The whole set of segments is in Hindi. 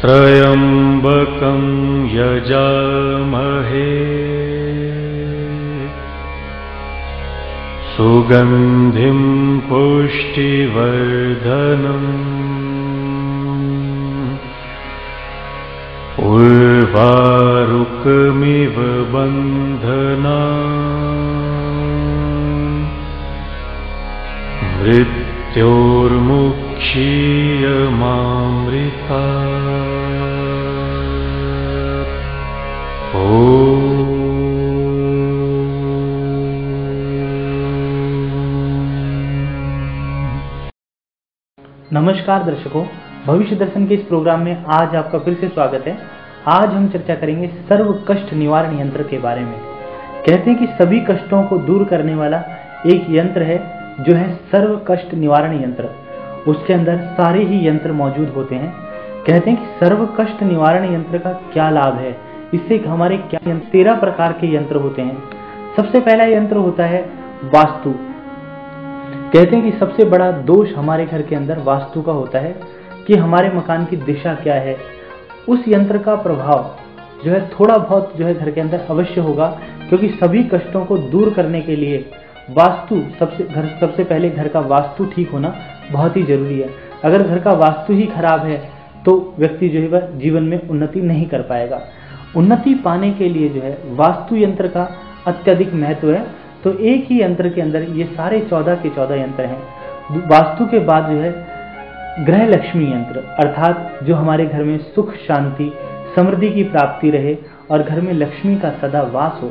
त्र्यम्बकं यजामहे सुगन्धिं पुष्टिवर्धनम् उर्वारुकमिव बन्धनान् मृत्योर्मुक्षीयमामृतात्। नमस्कार दर्शकों, भविष्य दर्शन के इस प्रोग्राम में आज आपका फिर से स्वागत है। आज हम चर्चा करेंगे सर्व कष्ट निवारण यंत्र के बारे में। कहते हैं कि सभी कष्टों को दूर करने वाला एक यंत्र है जो है सर्व कष्ट निवारण यंत्र। उसके अंदर सारे ही यंत्र मौजूद होते हैं। कहते हैं कि सर्व कष्ट निवारण यंत्र का क्या लाभ है, इससे हमारे क्या 13 प्रकार के यंत्र होते हैं। सबसे पहला यंत्र होता है वास्तु। कहते हैं कि सबसे बड़ा दोष हमारे घर के अंदर वास्तु का होता है कि हमारे मकान की दिशा क्या है। उस यंत्र का प्रभाव जो है थोड़ा बहुत जो है घर के अंदर अवश्य होगा, क्योंकि सभी कष्टों को दूर करने के लिए वास्तु सबसे पहले घर का वास्तु ठीक होना बहुत ही जरूरी है। अगर घर का वास्तु ही खराब है तो व्यक्ति जो है वह जीवन में उन्नति नहीं कर पाएगा। उन्नति पाने के लिए जो है वास्तु यंत्र का अत्यधिक महत्व है। तो एक ही यंत्र के अंदर ये सारे 14 के 14 यंत्र हैं। वास्तु के बाद जो है ग्रह लक्ष्मी यंत्र, अर्थात जो हमारे घर में सुख शांति समृद्धि की प्राप्ति रहे और घर में लक्ष्मी का सदा वास हो।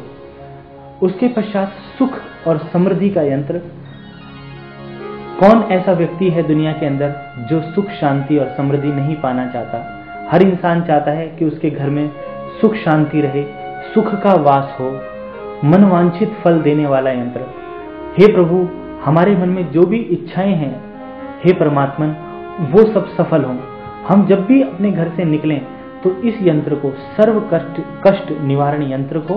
उसके पश्चात सुख और समृद्धि का यंत्र। कौन ऐसा व्यक्ति है दुनिया के अंदर जो सुख शांति और समृद्धि नहीं पाना चाहता। हर इंसान चाहता है कि उसके घर में सुख शांति रहे, सुख का वास हो, मनवांछित फल देने वाला यंत्र। हे प्रभु, हमारे मन में जो भी इच्छाएं हैं, हे परमात्मन, वो सब सफल हों। हम जब भी अपने घर से निकलें तो इस यंत्र को, सर्व कष्ट निवारण यंत्र को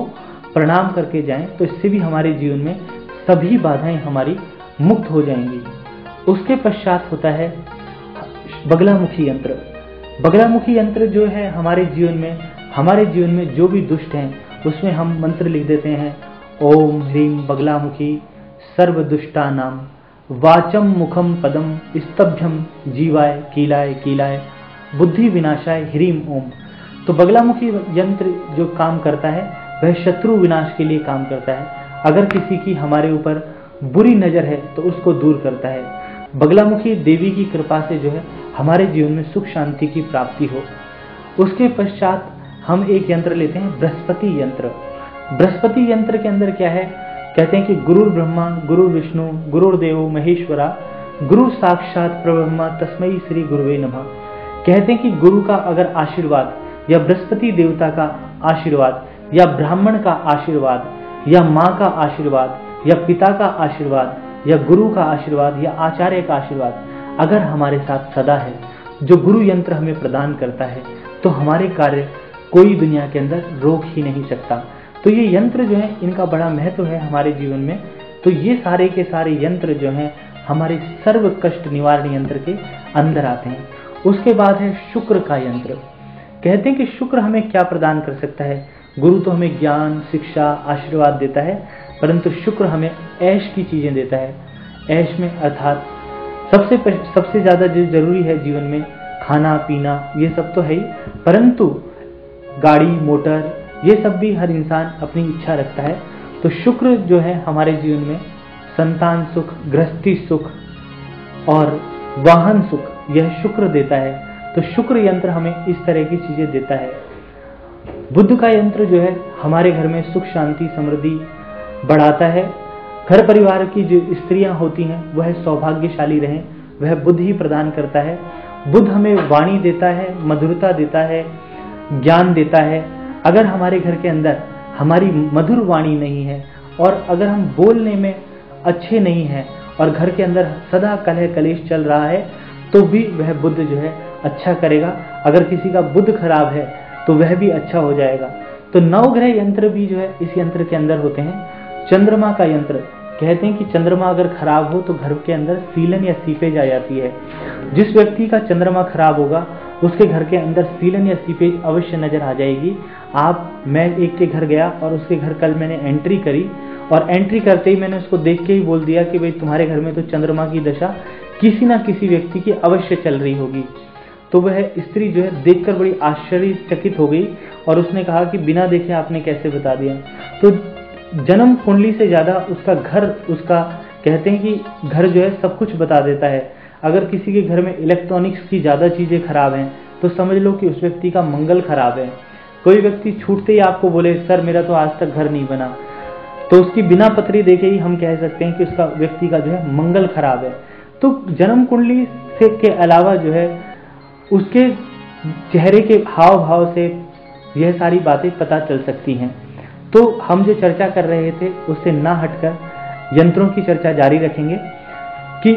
प्रणाम करके जाएं, तो इससे भी हमारे जीवन में सभी बाधाएं हमारी मुक्त हो जाएंगी। उसके पश्चात होता है बगलामुखी यंत्र। बगलामुखी यंत्र जो है हमारे जीवन में जो भी दुष्ट हैं उसमें हम मंत्र लिख देते हैं। ओम ह्रीम बगलामुखी सर्व दुष्टानाम वाचम मुखम पदम स्तभ्यम जीवाय कीलाय कीलाय बुद्धि विनाशाय ह्रीम ओम। तो बगलामुखी यंत्र जो काम करता है वह शत्रु विनाश के लिए काम करता है। अगर किसी की हमारे ऊपर बुरी नजर है तो उसको दूर करता है। बगलामुखी देवी की कृपा से जो है हमारे जीवन में सुख शांति की प्राप्ति हो। उसके पश्चात हम एक यंत्र लेते हैं बृहस्पति यंत्र। बृहस्पति यंत्र के अंदर क्या है, कहते हैं कि गुरु ब्रह्मा गुरु विष्णु गुरुर्देवो महेश्वरा गुरु साक्षात परब्रह्म तस्मै श्री गुरुवे नमः। कहते हैं कि गुरु का अगर आशीर्वाद या बृहस्पति देवता का आशीर्वाद या ब्राह्मण का आशीर्वाद या माँ का आशीर्वाद या पिता का आशीर्वाद या गुरु का आशीर्वाद या आचार्य का आशीर्वाद अगर हमारे साथ सदा है, जो गुरु यंत्र हमें प्रदान करता है, तो हमारे कार्य कोई दुनिया के अंदर रोक ही नहीं सकता। तो ये यंत्र जो है इनका बड़ा महत्व है हमारे जीवन में। तो ये सारे के सारे यंत्र जो हैं हमारे सर्व कष्ट निवारण यंत्र के अंदर आते हैं। उसके बाद है शुक्र का यंत्र। कहते हैं कि शुक्र हमें क्या प्रदान कर सकता है। गुरु तो हमें ज्ञान शिक्षा आशीर्वाद देता है, परंतु शुक्र हमें ऐश की चीजें देता है। ऐश में अर्थात सबसे ज्यादा जो जरूरी है जीवन में खाना पीना ये सब तो है ही, परंतु गाड़ी मोटर ये सब भी हर इंसान अपनी इच्छा रखता है। तो शुक्र जो है हमारे जीवन में संतान सुख, गृहस्थी सुख और वाहन सुख यह शुक्र देता है। तो शुक्र यंत्र हमें इस तरह की चीजें देता है। बुध का यंत्र जो है हमारे घर में सुख शांति समृद्धि बढ़ाता है। घर परिवार की जो स्त्रियां होती हैं वह सौभाग्यशाली रहें, वह बुध ही प्रदान करता है। बुध हमें वाणी देता है, मधुरता देता है, ज्ञान देता है। अगर हमारे घर के अंदर हमारी मधुर वाणी नहीं है और अगर हम बोलने में अच्छे नहीं हैं और घर के अंदर सदा कलह कलेश चल रहा है, तो भी वह बुध जो है अच्छा करेगा। अगर किसी का बुध खराब है तो वह भी अच्छा हो जाएगा। तो 9 ग्रह यंत्र भी जो है इस यंत्र के अंदर होते हैं। चंद्रमा का यंत्र, कहते हैं कि चंद्रमा अगर खराब हो तो घर के अंदर सीलन या सीपेज आ जाती है। जिस व्यक्ति का चंद्रमा खराब होगा उसके घर के अंदर सीलन या सीपेज अवश्य नजर आ जाएगी। मैं एक के घर गया और उसके घर कल मैंने एंट्री करी और एंट्री करते ही मैंने उसको देख के ही बोल दिया कि भाई तुम्हारे घर में तो चंद्रमा की दशा किसी ना किसी व्यक्ति की अवश्य चल रही होगी। तो वह स्त्री जो है देखकर बड़ी आश्चर्यचकित हो गई और उसने कहा कि बिना देखे आपने कैसे बता दिया। तो जन्म कुंडली से ज्यादा उसका घर, उसका कहते हैं कि घर जो है सब कुछ बता देता है। अगर किसी के घर में इलेक्ट्रॉनिक्स की ज्यादा चीजें खराब हैं तो समझ लो कि उस व्यक्ति का मंगल खराब है। कोई व्यक्ति छूटते ही आपको बोले सर मेरा तो आज तक घर नहीं बना, तो उसकी बिना पत्री देखे ही हम कह सकते हैं कि उसका व्यक्ति का जो है मंगल खराब है। तो जन्म कुंडली से के अलावा जो है उसके चेहरे के हाव भाव से यह सारी बातें पता चल सकती हैं। तो हम जो चर्चा कर रहे थे उससे ना हटकर यंत्रों की चर्चा जारी रखेंगे कि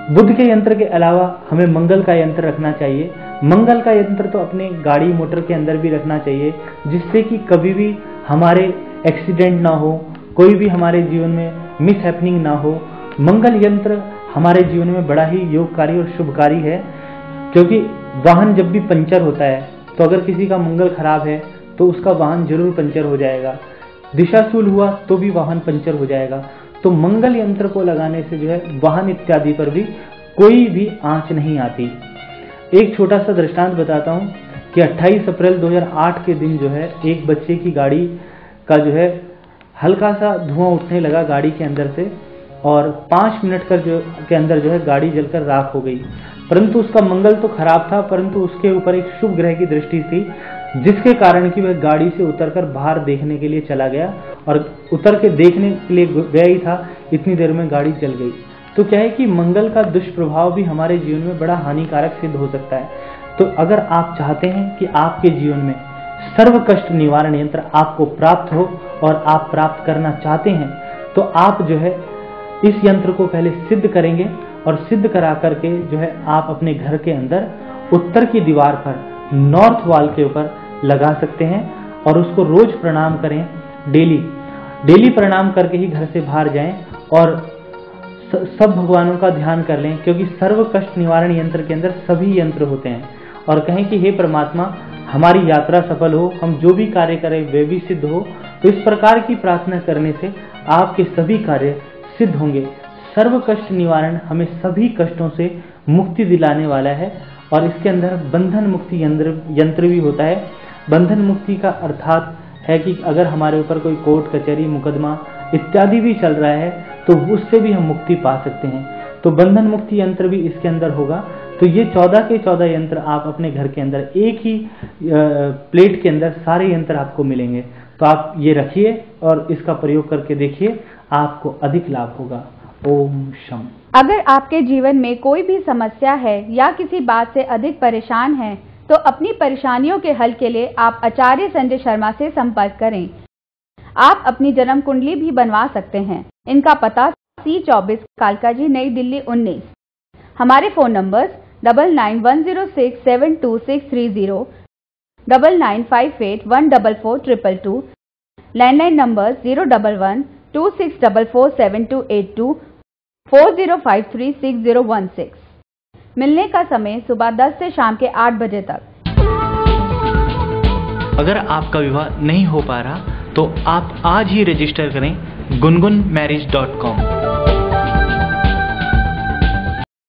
बुध के यंत्र के अलावा हमें मंगल का यंत्र रखना चाहिए। मंगल का यंत्र तो अपने गाड़ी मोटर के अंदर भी रखना चाहिए, जिससे कि कभी भी हमारे एक्सीडेंट ना हो, कोई भी हमारे जीवन में मिस हैपनिंग ना हो। मंगल यंत्र हमारे जीवन में बड़ा ही योगकारी और शुभकारी है, क्योंकि वाहन जब भी पंचर होता है तो अगर किसी का मंगल खराब है तो उसका वाहन जरूर पंचर हो जाएगा। दिशाशूल हुआ तो भी वाहन पंचर हो जाएगा। तो मंगल यंत्र को लगाने से जो है वाहन इत्यादि पर भी कोई भी आंच नहीं आती। एक छोटा सा दृष्टांत बताता हूं कि 28 अप्रैल 2008 के दिन जो है एक बच्चे की गाड़ी का जो है हल्का सा धुआं उठने लगा गाड़ी के अंदर से और 5 मिनट के अंदर जो है गाड़ी जलकर राख हो गई। परंतु उसका मंगल तो खराब था, परंतु उसके ऊपर एक शुभ ग्रह की दृष्टि थी, जिसके कारण कि वह गाड़ी से उतरकर बाहर देखने के लिए चला गया और उतर के देखने के लिए गया ही था, इतनी देर में गाड़ी जल गई। तो क्या है कि मंगल का दुष्प्रभाव भी हमारे जीवन में बड़ा हानिकारक सिद्ध हो सकता है। तो अगर आप चाहते हैं कि आपके जीवन में सर्व कष्ट निवारण यंत्र आपको प्राप्त हो और आप प्राप्त करना चाहते हैं, तो आप जो है इस यंत्र को पहले सिद्ध करेंगे और सिद्ध करा करके जो है आप अपने घर के अंदर उत्तर की दीवार पर नॉर्थ वॉल के ऊपर लगा सकते हैं और उसको रोज प्रणाम करें। डेली प्रणाम करके ही घर से बाहर जाएं और सब भगवानों का ध्यान कर लें, क्योंकि सर्व कष्ट निवारण यंत्र के अंदर सभी यंत्र होते हैं। और कहें कि हे परमात्मा हमारी यात्रा सफल हो, हम जो भी कार्य करें वे भी सिद्ध हो। तो इस प्रकार की प्रार्थना करने से आपके सभी कार्य सिद्ध होंगे। सर्व कष्ट निवारण हमें सभी कष्टों से मुक्ति दिलाने वाला है और इसके अंदर बंधन मुक्ति यंत्र भी होता है। बंधन मुक्ति का अर्थात है कि अगर हमारे ऊपर कोई कोर्ट कचहरी मुकदमा इत्यादि भी चल रहा है तो उससे भी हम मुक्ति पा सकते हैं। तो बंधन मुक्ति यंत्र भी इसके अंदर होगा। तो ये 14 के 14 यंत्र आप अपने घर के अंदर एक ही प्लेट के अंदर सारे यंत्र आपको मिलेंगे। तो आप ये रखिए और इसका प्रयोग करके देखिए, आपको अधिक लाभ होगा। ओम शम। अगर आपके जीवन में कोई भी समस्या है या किसी बात से अधिक परेशान हैं, तो अपनी परेशानियों के हल के लिए आप आचार्य संजय शर्मा से संपर्क करें। आप अपनी जन्म कुंडली भी बनवा सकते हैं। इनका पता C24 कालका जी, नई दिल्ली 19। हमारे फोन नंबर्स 9910672630, 9958144222, लैंडलाइन नंबर 01126447282, 40536016। मिलने का समय सुबह 10 से शाम के 8 बजे तक। अगर आपका विवाह नहीं हो पा रहा तो आप आज ही रजिस्टर करें gungunmarriage.com।